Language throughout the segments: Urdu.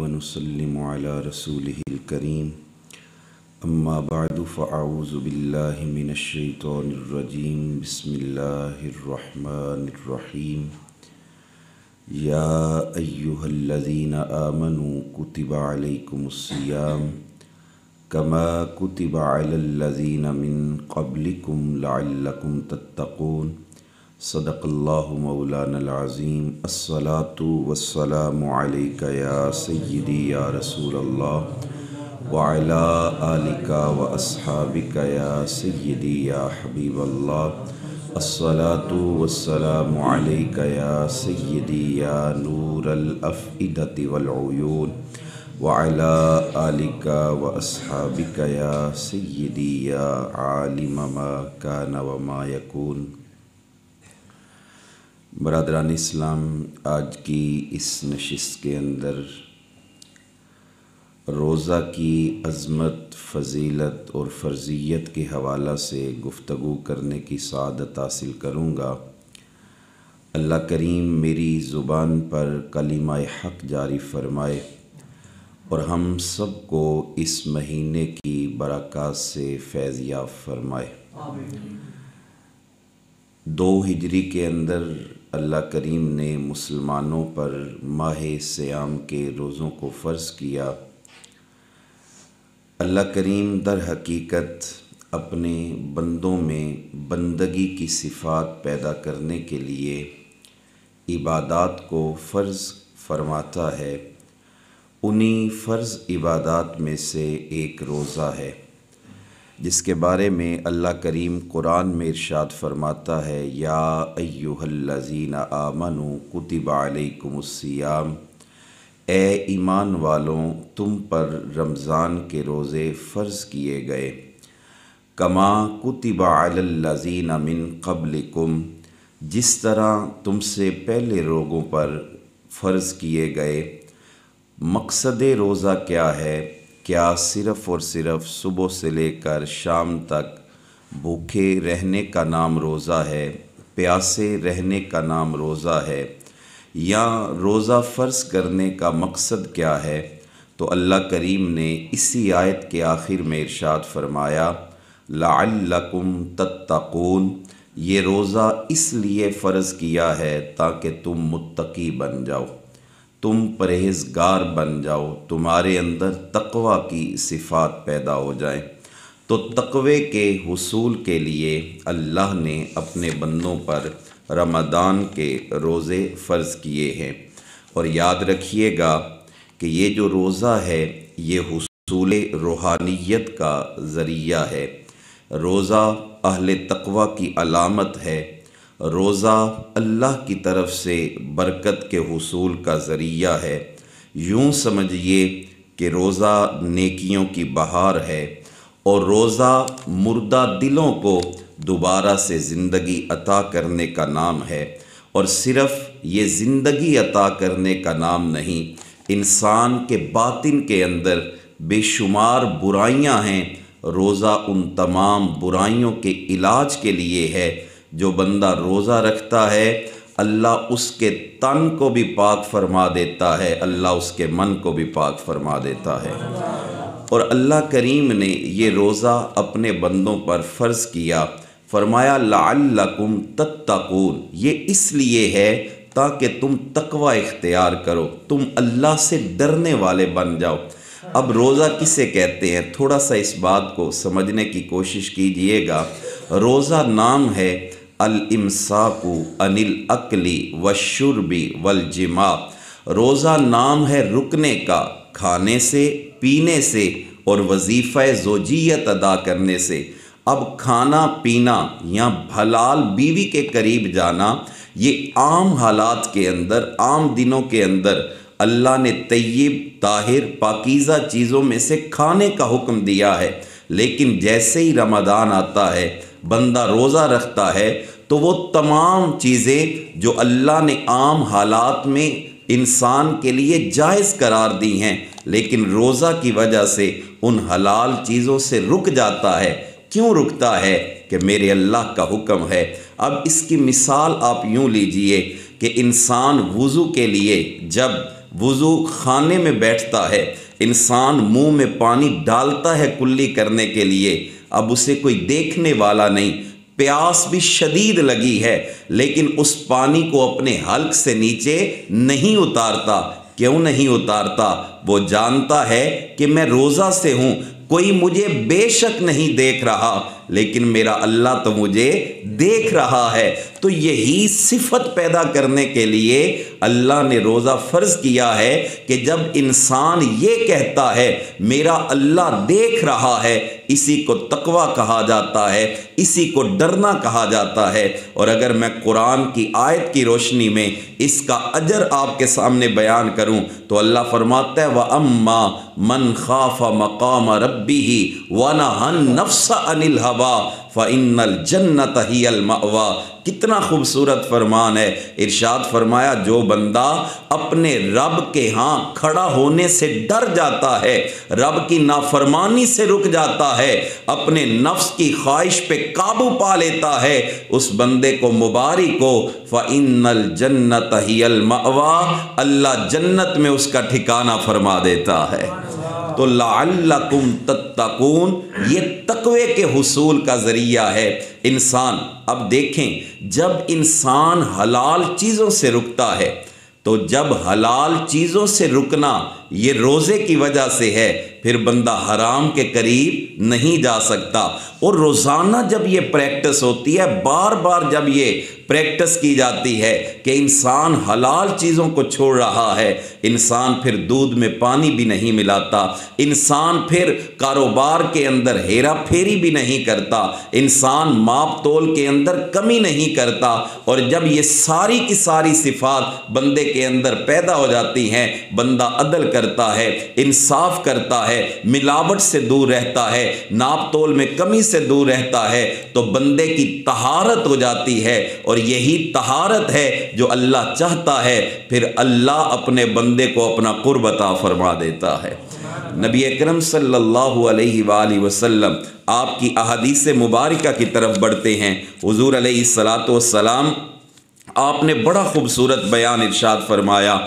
ونسلم على رسوله الكريم اما بعد فاعوذ بالله من الشيطان الرجيم بسم الله الرحمن الرحيم يا أيها الذين آمنوا كتب عليكم الصيام كما كتب على الذين من قبلكم لعلكم تتقون صدق اللہ مولانا العظیم الصلاة والسلام علیک یا سیدی یا رسول اللہ وعلی آلک و اصحابک یا سیدی یا حبیب اللہ الصلاة والسلام علیک یا سیدی یا نور الافئدۃ والعیون وعلی آلک و اصحابک یا سیدی یا عالم ما کان وما یکون۔ برادران اسلام، آج کی اس نشست کے اندر روزہ کی عظمت، فضیلت اور فرضیت کے حوالہ سے گفتگو کرنے کی سعادت حاصل کروں گا۔ اللہ کریم میری زبان پر کلمہ حق جاری فرمائے اور ہم سب کو اس مہینے کی برکات سے فیض یاب فرمائے۔ 2 ہجری کے اندر اللہ کریم نے مسلمانوں پر ماہ صیام کے روزوں کو فرض کیا۔ اللہ کریم در حقیقت اپنے بندوں میں بندگی کی صفات پیدا کرنے کے لیے عبادات کو فرض فرماتا ہے۔ انہی فرض عبادات میں سے ایک روزہ ہے، جس کے بارے میں اللہ کریم قرآن میں ارشاد فرماتا ہے، یا ایہا الذین آمنوا کتب علیکم الصیام، اے ایمان والوں تم پر رمضان کے روزے فرض کیے گئے، کما کتب علی الذین من قبلکم، جس طرح تم سے پہلے لوگوں پر فرض کیے گئے۔ مقصد روزہ کیا ہے؟ کیا صرف اور صرف صبح سے لے کر شام تک بھوکے رہنے کا نام روزہ ہے، پیاسے رہنے کا نام روزہ ہے، یا روزہ فرض کرنے کا مقصد کیا ہے؟ تو اللہ کریم نے اسی آیت کے آخر میں ارشاد فرمایا، لعلکم تتقون، یہ روزہ اس لیے فرض کیا ہے تاکہ تم متقی بن جاؤ، تم پرہیزگار بن جاؤ، تمہارے اندر تقوی کی صفات پیدا ہو جائیں۔ تو تقوی کے حصول کے لیے اللہ نے اپنے بندوں پر رمضان کے روزے فرض کیے ہیں۔ اور یاد رکھیے گا کہ یہ جو روزہ ہے یہ حصول روحانیت کا ذریعہ ہے، روزہ اہل تقوی کی علامت ہے، روزہ اللہ کی طرف سے برکت کے حصول کا ذریعہ ہے۔ یوں سمجھیے کہ روزہ نیکیوں کی بہار ہے، اور روزہ مردہ دلوں کو دوبارہ سے زندگی عطا کرنے کا نام ہے۔ اور صرف یہ زندگی عطا کرنے کا نام نہیں، انسان کے باطن کے اندر بے شمار برائیاں ہیں، روزہ ان تمام برائیوں کے علاج کے لیے ہے۔ جو بندہ روزہ رکھتا ہے اللہ اس کے تن کو بھی پاک فرما دیتا ہے، اللہ اس کے من کو بھی پاک فرما دیتا ہے۔ اور اللہ کریم نے یہ روزہ اپنے بندوں پر فرض کیا، فرمایا لعلکم تتقون، یہ اس لیے ہے تاکہ تم تقوی اختیار کرو، تم اللہ سے ڈرنے والے بن جاؤ۔ اب روزہ کسے کہتے ہیں؟ تھوڑا سا اس بات کو سمجھنے کی کوشش کیجئے گا۔ روزہ نام ہے الامساک عن الاکل والشرب والجماع، روزہ نام ہے رکنے کا، کھانے سے، پینے سے اور وظیفہ زوجیت ادا کرنے سے۔ اب کھانا پینا یا حلال بیوی کے قریب جانا، یہ عام حالات کے اندر، عام دنوں کے اندر اللہ نے طیب، طاہر، پاکیزہ چیزوں میں سے کھانے کا حکم دیا ہے۔ لیکن جیسے ہی رمضان آتا ہے، بندہ روزہ رکھتا ہے، تو وہ تمام چیزیں جو اللہ نے عام حالات میں انسان کے لیے جائز قرار دی ہیں، لیکن روزہ کی وجہ سے ان حلال چیزوں سے رک جاتا ہے۔ کیوں رکتا ہے؟ کہ میرے اللہ کا حکم ہے۔ اب اس کی مثال آپ یوں لیجئے کہ انسان وضو کے لیے جب وضو خانے میں بیٹھتا ہے، انسان منہ میں پانی ڈالتا ہے کلی کرنے کے لیے، اب اسے کوئی دیکھنے والا نہیں، پیاس بھی شدید لگی ہے، لیکن اس پانی کو اپنے حلق سے نیچے نہیں اتارتا۔ کیوں نہیں اتارتا؟ وہ جانتا ہے کہ میں روزہ سے ہوں، کوئی مجھے بے شک نہیں دیکھ رہا، لیکن میرا اللہ تو مجھے دیکھ رہا ہے۔ تو یہی صفت پیدا کرنے کے لیے اللہ نے روزہ فرض کیا ہے کہ جب انسان یہ کہتا ہے میرا اللہ دیکھ رہا ہے، اسی کو تقویٰ کہا جاتا ہے، اسی کو ڈرنا کہا جاتا ہے۔ اور اگر میں قرآن کی آیت کی روشنی میں اس کا اجر آپ کے سامنے بیان کروں تو اللہ فرماتا ہے وَأَمَّا مَنْ خَافَ مَقَامَ رَبِّهِ وَنَهَى النَّفْسَ عَنِ الْهَوَىٰ فَإِنَّ الْجَنَّةَ هِيَ الْمَأْوَىٰ۔ کتنا خوبصورت فرمان ہے۔ ارشاد فرمایا جو بندہ اپنے رب کے ہاں کھڑا ہونے سے ڈر جاتا ہے، رب کی نافرمانی سے رک جاتا ہے، اپنے نفس کی خواہش پہ قابو پا لیتا ہے، اس بندے کو مبارک ہو۔ فَإِنَّ الْجَنَّةَ هِيَ الْمَأْوَىٰ، اللہ جنت میں اس کا ٹھکانہ فرما دیتا ہے۔ تو لعلکم تتقون، یہ تقوی کے حصول کا ذریعہ ہے۔ انسان اب دیکھیں، جب انسان حلال چیزوں سے رکتا ہے تو جب حلال چیزوں سے رکنا یہ روزے کی وجہ سے ہے، پھر بندہ حرام کے قریب نہیں جا سکتا۔ اور روزانہ جب یہ پریکٹس ہوتی ہے، بار بار جب یہ پریکٹس کی جاتی ہے کہ انسان حلال چیزوں کو چھوڑ رہا ہے، انسان پھر دودھ میں پانی بھی نہیں ملاتا، انسان پھر کاروبار کے اندر ہیرا پھیری بھی نہیں کرتا، انسان ماپ تول کے اندر کمی نہیں کرتا۔ اور جب یہ ساری کی ساری صفات بندے کے اندر پیدا ہو جاتی ہیں، بندہ عدل کرتا ہے، انصاف کرتا ہے، ملاوٹ سے دور رہتا ہے، ناپ تول میں کمی سے دور رہتا ہے، تو بندے کی طہارت ہو جاتی ہے۔ اور یہی طہارت ہے جو اللہ چاہتا ہے، پھر اللہ اپنے بندے کو اپنا قرب عطا فرما دیتا ہے۔ نبی اکرم صلی اللہ علیہ وآلہ وسلم آپ کی احادیث مبارکہ کی طرف بڑھتے ہیں۔ حضور علیہ الصلاۃ والسلام آپ نے بڑا خوبصورت بیان ارشاد فرمایا،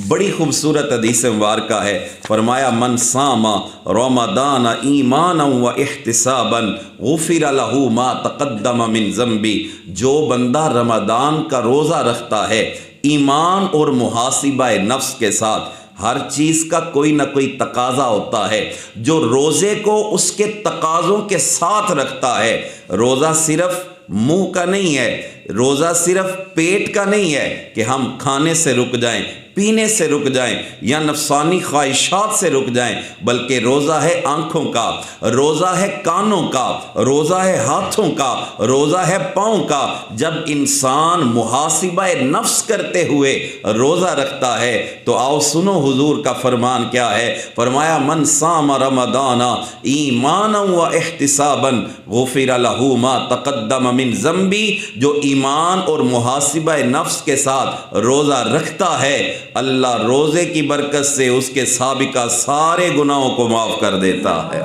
بڑی خوبصورت حدیث مبارکہ ہے۔ فرمایا من صام رمضان ایمانا و احتسابا غفر له ما تقدم من ذنبی، جو بندہ رمضان کا روزہ رکھتا ہے ایمان اور محاسبہ نفس کے ساتھ، ہر چیز کا کوئی نہ کوئی تقاضا ہوتا ہے، جو روزے کو اس کے تقاضوں کے ساتھ رکھتا ہے۔ روزہ صرف منہ کا نہیں ہے، روزہ صرف پیٹ کا نہیں ہے کہ ہم کھانے سے رک جائیں، پینے سے رک جائیں یا نفسانی خواہشات سے رک جائیں، بلکہ روزہ ہے آنکھوں کا، روزہ ہے کانوں کا، روزہ ہے ہاتھوں کا، روزہ ہے پاؤں کا۔ جب انسان محاسبہ نفس کرتے ہوئے روزہ رکھتا ہے تو آؤ سنو حضور کا فرمان کیا ہے۔ فرمایا من صام رمضان ایمانا و احتسابا غفر له ما تقدم من ذنبی، جو ایمان اور محاسبہ نفس کے ساتھ روزہ رکھتا ہے، اللہ روزے کی برکت سے اس کے سابقہ سارے گناہوں کو معاف کر دیتا ہے۔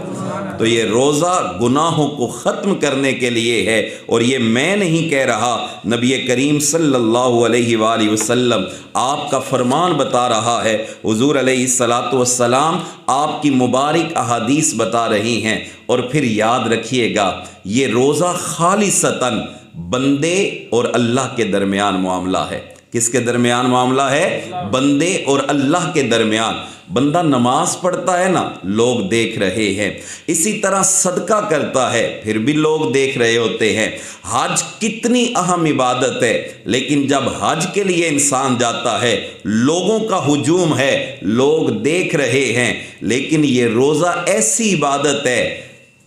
تو یہ روزہ گناہوں کو ختم کرنے کے لیے ہے، اور یہ میں نہیں کہہ رہا، نبی کریم صلی اللہ علیہ وآلہ وسلم آپ کا فرمان بتا رہا ہے۔ حضور علیہ الصلاۃ والسلام آپ کی مبارک احادیث بتا رہی ہیں۔ اور پھر یاد رکھیے گا، یہ روزہ خالصتاً بندے اور اللہ کے درمیان معاملہ ہے۔ کس کے درمیان معاملہ ہے؟ بندے اور اللہ کے درمیان۔ بندہ نماز پڑھتا ہے نا، لوگ دیکھ رہے ہیں، اسی طرح صدقہ کرتا ہے، پھر بھی لوگ دیکھ رہے ہوتے ہیں۔ حج کتنی اہم عبادت ہے، لیکن جب حج کے لیے انسان جاتا ہے لوگوں کا ہجوم ہے، لوگ دیکھ رہے ہیں۔ لیکن یہ روزہ ایسی عبادت ہے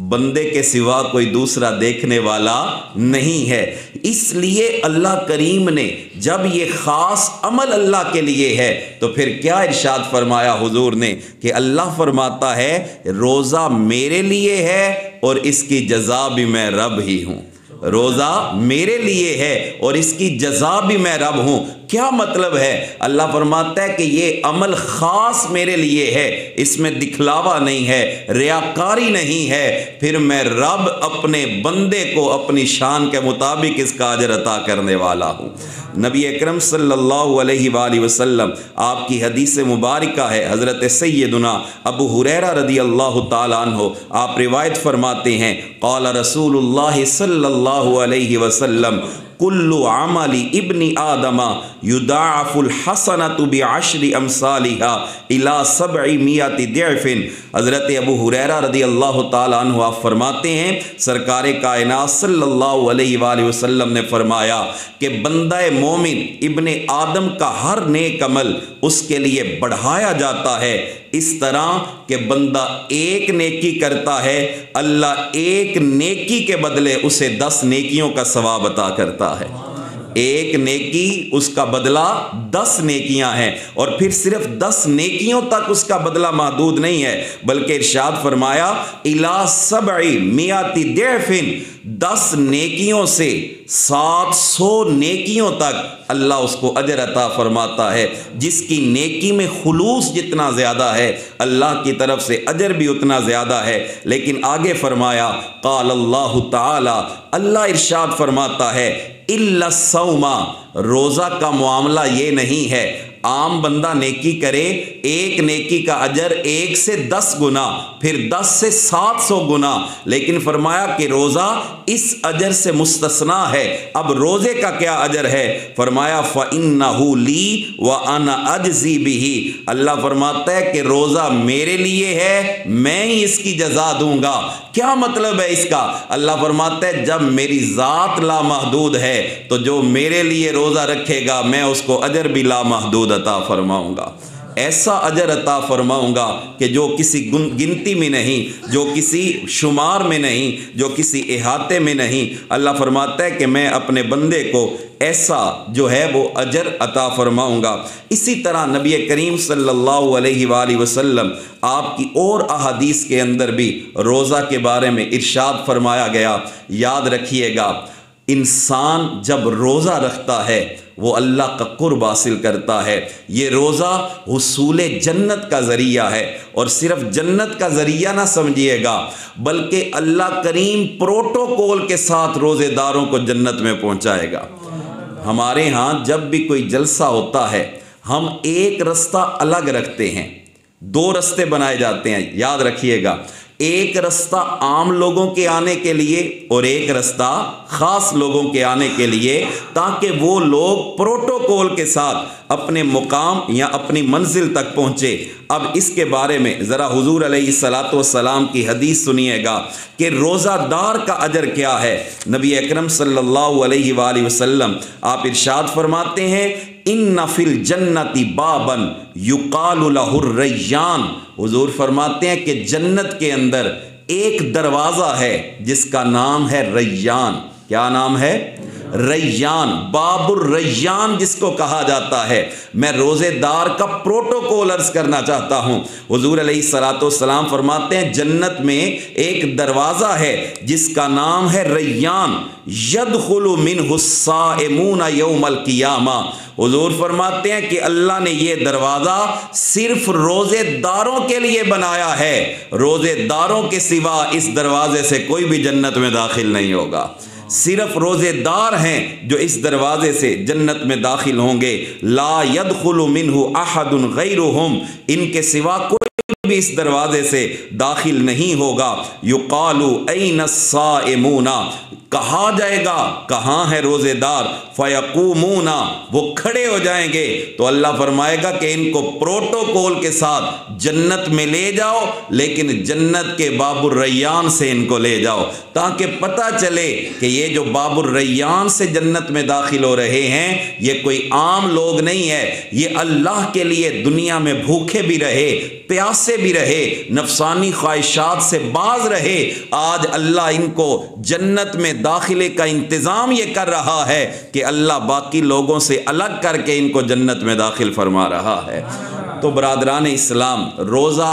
بندے کے سوا کوئی دوسرا دیکھنے والا نہیں ہے۔ اس لیے اللہ کریم نے جب یہ خاص عمل اللہ کے لیے ہے تو پھر کیا ارشاد فرمایا حضور نے کہ اللہ فرماتا ہے روزہ میرے لیے ہے اور اس کی جزا بھی میں رب ہی ہوں۔ روزہ میرے لیے ہے اور اس کی جزا بھی میں رب ہوں۔ کیا مطلب ہے؟ اللہ فرماتا ہے کہ یہ عمل خاص میرے لیے ہے، اس میں دکھلاوا نہیں ہے، ریاکاری نہیں ہے، پھر میں رب اپنے بندے کو اپنی شان کے مطابق اس کا اجر عطا کرنے والا ہوں۔ نبی اکرم صلی اللہ علیہ وآلہ وسلم آپ کی حدیث مبارکہ ہے، حضرت سیدنا ابو ہریرہ رضی اللہ تعالیٰ عنہ آپ روایت فرماتے ہیں، قال رسول اللہ صلی اللہ علیہ وسلم کل عمل ابن آدم یضاعف الحسنۃ بعشر امثالها الی 700 ضعف۔ حضرت ابو ہریرہ رضی اللہ تعالیٰ عنہ آپ فرماتے ہیں، سرکار کائنات صلی اللہ علیہ وآلہ وسلم نے فرمایا کہ بندہ مومن ابن آدم کا ہر نیک عمل اس کے لیے بڑھایا جاتا ہے، اس طرح کہ بندہ ایک نیکی کرتا ہے، اللہ ایک نیکی کے بدلے اسے 10 نیکیوں کا ثواب عطا کرتا ہے۔ ایک نیکی اس کا بدلہ 10 نیکیاں ہیں، اور پھر صرف 10 نیکیوں تک اس کا بدلہ محدود نہیں ہے، بلکہ ارشاد فرمایا الی 700 ضعف، 10 نیکیوں سے 700 نیکیوں تک اللہ اس کو اجر عطا فرماتا ہے۔ جس کی نیکی میں خلوص جتنا زیادہ ہے اللہ کی طرف سے اجر بھی اتنا زیادہ ہے۔ لیکن آگے فرمایا قال اللہ تعالی، اللہ ارشاد فرماتا ہے الا الصوم، روزہ کا معاملہ یہ نہیں ہے عام بندہ نیکی کرے، ایک نیکی کا اجر 1 سے 10 گنا، پھر 10 سے 700 گنا، لیکن فرمایا کہ روزہ اس اجر سے مستثنا ہے۔ اب روزے کا کیا اجر ہے؟ فرمایا فَإِنَّهُ لِي وَأَنَا أَجْزِي بِهِ، اللہ فرماتا ہے کہ روزہ میرے لیے ہے، میں ہی اس کی جزا دوں گا۔ کیا مطلب ہے اس کا؟ اللہ فرماتا ہے جب میری ذات لامحدود ہے تو جو میرے لیے روزہ رکھے گا میں اس کو اجر بھی لامحدود عطا فرماؤں گا، ایسا اجر عطا فرماؤں گا کہ جو کسی گنتی میں نہیں، جو کسی شمار میں نہیں، جو کسی احاطے میں نہیں۔ اللہ فرماتا ہے کہ میں اپنے بندے کو ایسا جو ہے وہ اجر عطا فرماؤں گا۔ اسی طرح نبی کریم صلی اللہ علیہ وآلہ وسلم آپ کی اور احادیث کے اندر بھی روزہ کے بارے میں ارشاد فرمایا گیا۔ یاد رکھیے گا، انسان جب روزہ رکھتا ہے وہ اللہ کا قرب حاصل کرتا ہے۔ یہ روزہ حصول جنت کا ذریعہ ہے، اور صرف جنت کا ذریعہ نہ سمجھیے گا بلکہ اللہ کریم پروٹوکول کے ساتھ روزے داروں کو جنت میں پہنچائے گا۔ ہمارے ہاں جب بھی کوئی جلسہ ہوتا ہے ہم ایک رستہ الگ رکھتے ہیں، 2 رستے بنائے جاتے ہیں، یاد رکھیے گا، ایک رستہ عام لوگوں کے آنے کے لیے اور ایک رستہ خاص لوگوں کے آنے کے لیے، تاکہ وہ لوگ پروٹوکول کے ساتھ اپنے مقام یا اپنی منزل تک پہنچے۔ اب اس کے بارے میں ذرا حضور علیہ الصلاۃ والسلام کی حدیث سنیے گا کہ روزہ دار کا اجر کیا ہے۔ نبی اکرم صلی اللہ علیہ وآلہ وسلم آپ ارشاد فرماتے ہیں ان فی الجنت بابا یقال لہ الریان، حضور فرماتے ہیں کہ جنت کے اندر ایک دروازہ ہے جس کا نام ہے ریان۔ کیا نام ہے؟ ریان، باب الریان جس کو کہا جاتا ہے۔ میں روزے دار کا پروٹوکول عرض کرنا چاہتا ہوں۔ حضور علیہ الصلاۃ والسلام فرماتے ہیں جنت میں ایک دروازہ ہے جس کا نام ہے ریان، یدخل منہ الصائمون یوم القیامہ۔ حضور فرماتے ہیں کہ اللہ نے یہ دروازہ صرف روزے داروں کے لیے بنایا ہے، روزے داروں کے سوا اس دروازے سے کوئی بھی جنت میں داخل نہیں ہوگا۔ صرف روزے دار ہیں جو اس دروازے سے جنت میں داخل ہوں گے۔ لا يدخل منہ احد غیرہم، ان کے سوا کوئی بھی اس دروازے سے داخل نہیں ہوگا۔ یقال این الصائمون، کہا جائے گا کہاں ہے روزے دار؟ فیقومون، وہ کھڑے ہو جائیں گے تو اللہ فرمائے گا کہ ان کو پروٹوکول کے ساتھ جنت میں لے جاؤ، لیکن جنت کے باب الریان سے ان کو لے جاؤ، تاکہ پتہ چلے کہ یہ جو باب الریان سے جنت میں داخل ہو رہے ہیں یہ کوئی عام لوگ نہیں ہے، یہ اللہ کے لیے دنیا میں بھوکے بھی رہے، پیاسے بھی رہے، نفسانی خواہشات سے باز رہے، آج اللہ ان کو جنت میں داخلے کا انتظام یہ کر رہا ہے کہ اللہ باقی لوگوں سے الگ کر کے ان کو جنت میں داخل فرما رہا ہے۔ تو برادران اسلام، روزہ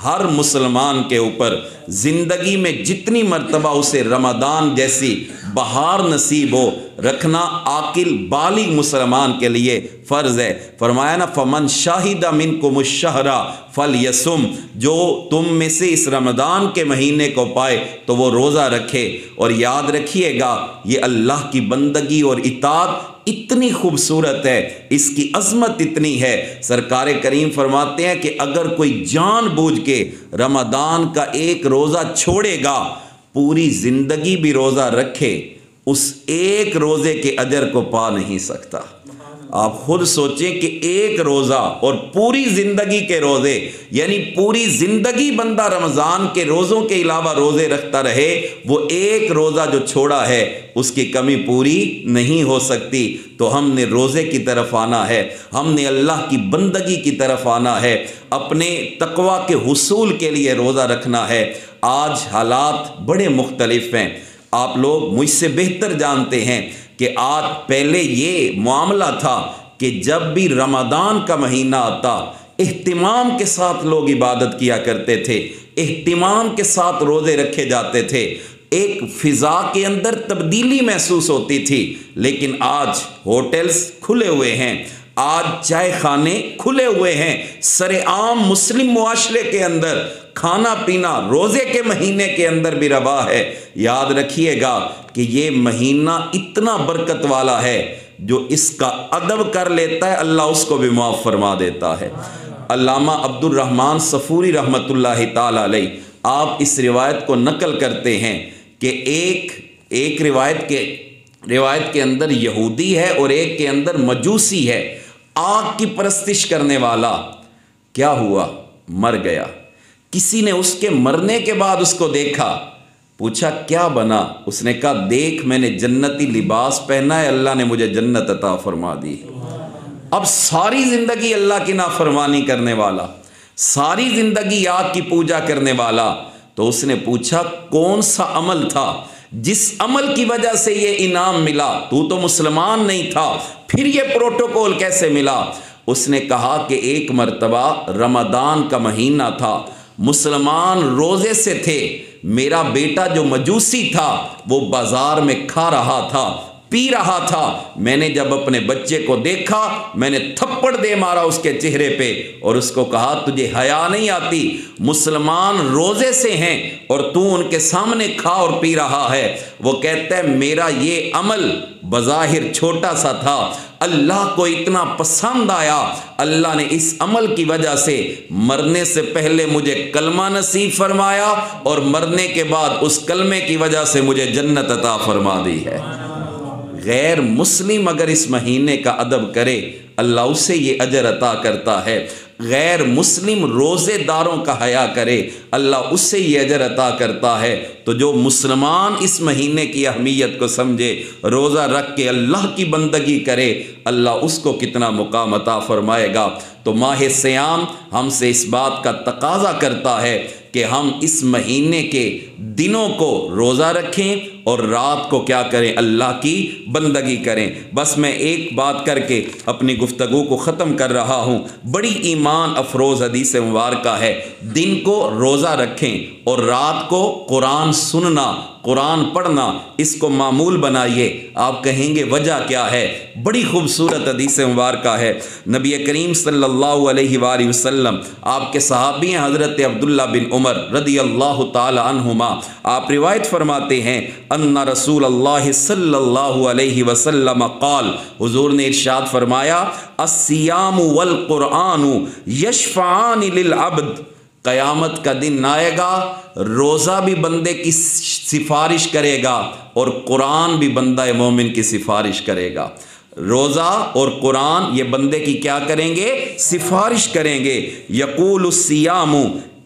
ہر مسلمان کے اوپر زندگی میں جتنی مرتبہ اسے رمضان جیسی بہار نصیب ہو رکھنا عاقل بالغ مسلمان کے لیے فرض ہے۔ فرمایا نا فمن شاہد منکم الشہر فلیصم، جو تم میں سے اس رمضان کے مہینے کو پائے تو وہ روزہ رکھے۔ اور یاد رکھیے گا یہ اللہ کی بندگی اور اطاعت اتنی خوبصورت ہے، اس کی عظمت اتنی ہے، سرکار کریم فرماتے ہیں کہ اگر کوئی جان بوجھ کے رمضان کا ایک روزہ چھوڑے گا، پوری زندگی بھی روزہ رکھے، اس ایک روزے کے اجر کو پا نہیں سکتا۔ آپ خود سوچیں کہ ایک روزہ اور پوری زندگی کے روزے، یعنی پوری زندگی بندہ رمضان کے روزوں کے علاوہ روزے رکھتا رہے، وہ ایک روزہ جو چھوڑا ہے اس کی کمی پوری نہیں ہو سکتی۔ تو ہم نے روزے کی طرف آنا ہے، ہم نے اللہ کی بندگی کی طرف آنا ہے، اپنے تقوی کے حصول کے لیے روزہ رکھنا ہے۔ آج حالات بڑے مختلف ہیں، آپ لوگ مجھ سے بہتر جانتے ہیں کہ آج پہلے یہ معاملہ تھا کہ جب بھی رمضان کا مہینہ آتا اہتمام کے ساتھ لوگ عبادت کیا کرتے تھے، اہتمام کے ساتھ روزے رکھے جاتے تھے، ایک فضا کے اندر تبدیلی محسوس ہوتی تھی۔ لیکن آج ہوٹلز کھلے ہوئے ہیں، آج چائے خانے کھلے ہوئے ہیں، سر عام مسلم معاشرے کے اندر کھانا پینا روزے کے مہینے کے اندر بھی روا ہے۔ یاد رکھیے گا کہ یہ مہینہ اتنا برکت والا ہے، جو اس کا ادب کر لیتا ہے اللہ اس کو بھی معاف فرما دیتا ہے۔ علامہ عبد الرحمن صفوری رحمۃ اللہ تعالی علیہ آپ اس روایت کو نقل کرتے ہیں کہ ایک روایت کے اندر یہودی ہے اور ایک کے اندر مجوسی ہے، آگ کی پرستش کرنے والا۔ کیا ہوا؟ مر گیا۔ کسی نے اس کے مرنے کے بعد اس کو دیکھا، پوچھا کیا بنا؟ اس نے کہا دیکھ میں نے جنتی لباس پہنا ہے، اللہ نے مجھے جنت عطا فرما دی۔ اب ساری زندگی اللہ کی نافرمانی کرنے والا، ساری زندگی آگ کی پوجا کرنے والا، تو اس نے پوچھا کون سا عمل تھا جس عمل کی وجہ سے یہ انعام ملا؟ تو مسلمان نہیں تھا، پھر یہ پروٹوکول کیسے ملا؟ اس نے کہا کہ ایک مرتبہ رمضان کا مہینہ تھا، مسلمان روزے سے تھے، میرا بیٹا جو مجوسی تھا وہ بازار میں کھا رہا تھا، پی رہا تھا، میں نے جب اپنے بچے کو دیکھا میں نے تھپڑ دے مارا اس کے چہرے پہ اور اس کو کہا تجھے حیا نہیں آتی؟ مسلمان روزے سے ہیں اور تو ان کے سامنے کھا اور پی رہا ہے۔ وہ کہتا ہے میرا یہ عمل بظاہر چھوٹا سا تھا، اللہ کو اتنا پسند آیا، اللہ نے اس عمل کی وجہ سے مرنے سے پہلے مجھے کلمہ نصیب فرمایا اور مرنے کے بعد اس کلمے کی وجہ سے مجھے جنت عطا فرما دی ہے۔ غیر مسلم اگر اس مہینے کا ادب کرے اللہ اسے یہ اجر عطا کرتا ہے، غیر مسلم روزے داروں کا حیا کرے اللہ اس سے یہ اجر عطا کرتا ہے۔ تو جو مسلمان اس مہینے کی اہمیت کو سمجھے، روزہ رکھ کے اللہ کی بندگی کرے، اللہ اس کو کتنا مقام عطا فرمائے گا۔ تو ماہ سیام ہم سے اس بات کا تقاضا کرتا ہے کہ ہم اس مہینے کے دنوں کو روزہ رکھیں اور رات کو کیا کریں؟ اللہ کی بندگی کریں۔ بس میں ایک بات کر کے اپنی گفتگو کو ختم کر رہا ہوں، بڑی ایمان افروز حدیث مبارکہ ہے، دن کو روزہ رکھیں اور رات کو قرآن سننا، قرآن پڑھنا، اس کو معمول بنائیے۔ آپ کہیں گے وجہ کیا ہے؟ بڑی خوبصورت حدیث مبارکہ ہے، نبی کریم صلی اللہ علیہ وآلہ وسلم آپ کے صحابی ہیں حضرت عبداللہ بن عمر رضی اللہ تعالی عنہما، آپ روایت فرماتے ہیں ان رسول اللہ صلی اللہ علیہ وسلم قال، حضور نے ارشاد فرمایا الصیام والقرآن یشفعان للعبد، قیامت کا دن آئے گا روزہ بھی بندے کی سفارش کرے گا اور قرآن بھی بندہ مومن کی سفارش کرے گا۔ روزہ اور قرآن یہ بندے کی کیا کریں گے؟ سفارش کریں گے۔ یقول الصیام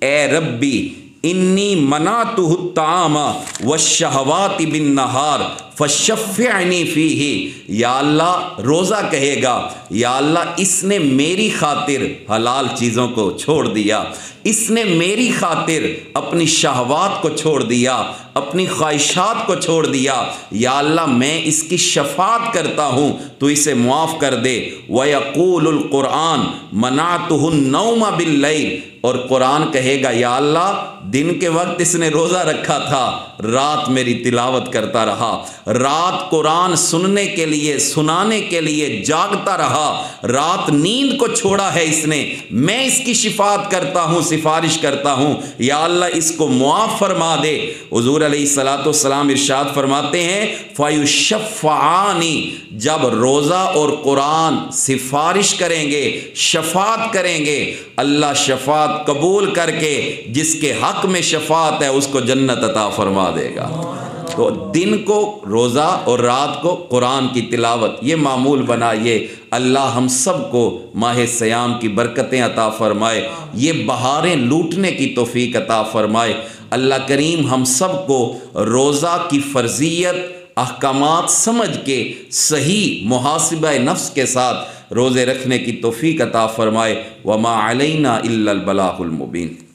اے ربی انی منعتہ الطعام والشہوات بالنہار فشفعنی فیہ، یا اللہ روزہ کہے گا یا اللہ اس نے میری خاطر حلال چیزوں کو چھوڑ دیا، اس نے میری خاطر اپنی شہوات کو چھوڑ دیا، اپنی خواہشات کو چھوڑ دیا، یا اللہ میں اس کی شفاعت کرتا ہوں تو اسے معاف کر دے۔ وَيَقُولُ الْقُرْآنُ مَنَعْتُهُ النَّوْمَ بِاللَّيْلِ، اور قرآن کہے گا یا اللہ دن کے وقت اس نے روزہ رکھا تھا، رات میری تلاوت کرتا رہا، رات قرآن سننے کے لیے سنانے کے لیے جاگتا رہا، رات نیند کو چھوڑا ہے اس نے، میں اس کی شفاعت کرتا ہوں، سفارش کرتا ہوں، یا اللہ اس کو معاف فرما دے۔ حضور علیہ الصلوۃ والسلام ارشاد فرماتے ہیں فَيُشَفَّعَانِ، جب روزہ اور قرآن سفارش کریں گے، شفاعت کریں گے، اللہ شفاعت قبول کر کے جس کے حق میں شفاعت ہے اس کو جنت عطا فرما دے گا۔ تو دن کو روزہ اور رات کو قرآن کی تلاوت، یہ معمول بنائیے۔ اللہ ہم سب کو ماہ سیام کی برکتیں عطا فرمائے، یہ بہاریں لوٹنے کی توفیق عطا فرمائے۔ اللہ کریم ہم سب کو روزہ کی فرضیت، احکامات سمجھ کے صحیح محاسبہ نفس کے ساتھ روزے رکھنے کی توفیق عطا فرمائے۔ وما علینا الا البلاغ المبین۔